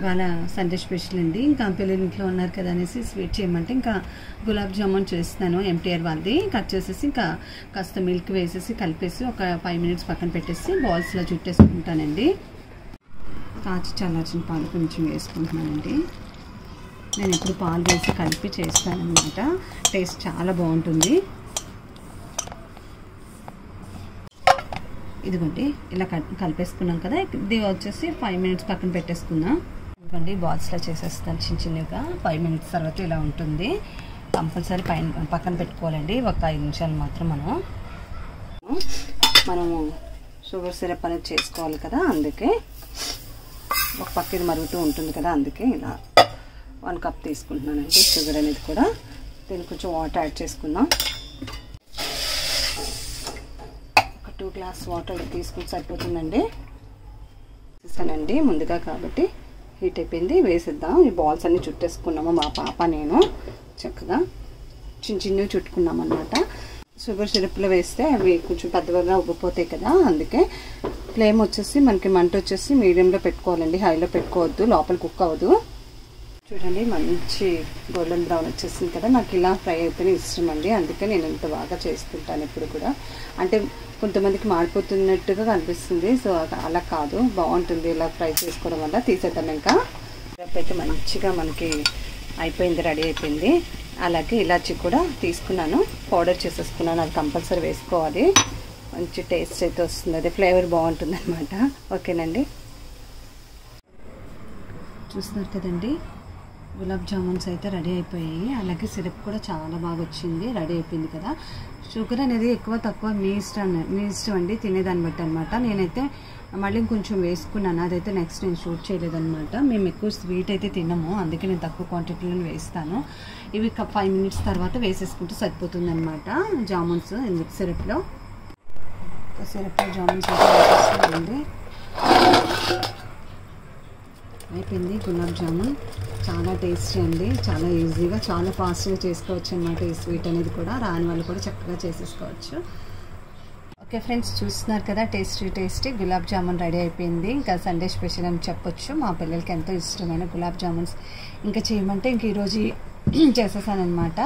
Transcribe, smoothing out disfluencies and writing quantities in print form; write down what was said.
వాళ్ళ Sunday special అండి. ఇంకా పిల్లలు ఇంట్లో ఉన్నారు కదా అనేసి స్వీట్ చేయమంటే ఇంకా గులాబ్ జామున్ చేస్తాను. ఎంటీఆర్ వాళ్ళది కట్ చేసేసి ఇంకా కాస్త మిల్క్ వేసేసి కలిపేసి ఒక 5 మినిట్స్ పక్కన పెట్టేసి బాల్స్లో చుట్టేసుకుంటానండి. కాచి చల్లార్చిన పాలు కొంచెం వేసుకుంటున్నానండి. నేను ఇప్పుడు పాలు వేసి కలిపి చేస్తానన్నమాట. టేస్ట్ చాలా బాగుంటుంది. ఇదిగోండి ఇలా కలిపేసుకున్నాం కదా. ఇది వచ్చేసి 5 మినిట్స్ పక్కన పెట్టేసుకుందాం. ఇదిగోండి బాల్స్లో చేసేస్తాను చిన్న చిన్నగా. 5 మినిట్స్ తర్వాత ఇలా ఉంటుంది. కంపల్సరీ పక్కన పెట్టుకోవాలండి. ఒక 5 నిమిషాలు మాత్రం మనము షుగర్ సిరప్ అనేది చేసుకోవాలి కదా. అందుకే ఒక పక్క ఇది మరుగుతూ ఉంటుంది కదా. అందుకే ఇలా 1 కప్ తీసుకుంటున్నానండి షుగర్ అనేది కూడా. దీనికి కొంచెం వాటర్ యాడ్ చేసుకుందాం. 2 గ్లాస్ వాటర్ తీసుకుని సరిపోతుందండి. వేసేసానండి ముందుగా కాబట్టి హీట్ అయిపోయింది. వేసేద్దాం. ఈ బాల్స్ అన్నీ చుట్టేసుకున్నాము మా పాప నేను చక్కగా చిన్నవి చుట్టుకున్నాం అన్నమాట. షుగర్ సిరప్లో వేస్తే అవి కొంచెం పెద్దగా ఉబ్బిపోతాయి కదా. అందుకే ఫ్లేమ్ వచ్చేసి మనకి మంట వచ్చేసి మీడియంలో పెట్టుకోవాలండి. హైలో పెట్టుకోవద్దు, లోపల కుక్ అవ్వదు. చూడండి మంచి గోల్డెన్ బ్రౌన్ వచ్చేసింది కదా. నాకు ఇలా ఫ్రై అయితేనే ఇష్టం అండి. అందుకే నేను ఇంత బాగా చేసుకుంటాను ఇప్పుడు కూడా. అంటే కొంతమందికి మాడిపోతున్నట్టుగా కనిపిస్తుంది. సో అలా కాదు, బాగుంటుంది ఇలా ఫ్రై చేసుకోవడం వల్ల. తీసేద్దాం. ఇంకా అయితే మంచిగా మనకి అయిపోయింది, రెడీ అయిపోయింది. అలాగే ఇలాచి కూడా తీసుకున్నాను, పౌడర్ చేసేసుకున్నాను. అది కంపల్సరీ వేసుకోవాలి. మంచి టేస్ట్ అయితే వస్తుంది, అది ఫ్లేవర్ బాగుంటుంది అనమాట. ఓకేనండి, చూస్తున్నారు కదండి గులాబ్ జామున్స్ అయితే రెడీ అయిపోయాయి. అలాగే సిరప్ కూడా చాలా బాగా వచ్చింది, రెడీ అయిపోయింది కదా. షుగర్ అనేది ఎక్కువ తక్కువ మీ ఇష్టం అండి, తినేదాన్ని బట్టి అనమాట. నేనైతే మళ్ళీ కొంచెం వేసుకున్నాను, అదైతే నెక్స్ట్ నేను షూట్ చేయలేదన్నమాట. మేము ఎక్కువ స్వీట్ అయితే తినము, అందుకే నేను తక్కువ క్వాంటిటీలో వేస్తాను. ఇవి 5 మినిట్స్ తర్వాత వేసేసుకుంటే సరిపోతుంది అనమాట జామున్స్. సిరప్లో జామున్స్ అయితే వేసేస్తానండి. అయిపోయింది గులాబ్ జామున్. చాలా టేస్టీ అండి, చాలా ఈజీగా చాలా ఫాస్ట్గా చేసుకోవచ్చు అనమాట. ఈ స్వీట్ అనేది కూడా రాని వాళ్ళు కూడా చక్కగా చేసేసుకోవచ్చు. ఓకే ఫ్రెండ్స్, చూస్తున్నారు కదా టేస్టీ గులాబ్ జామున్ రెడీ అయిపోయింది. ఇంకా సండే స్పెషల్ అని చెప్పొచ్చు. మా పిల్లలకి ఎంతో ఇష్టమైన గులాబ్ జామున్స్ ఇంకా చేయమంటే ఇంక ఈరోజు చేసేసాను అనమాట.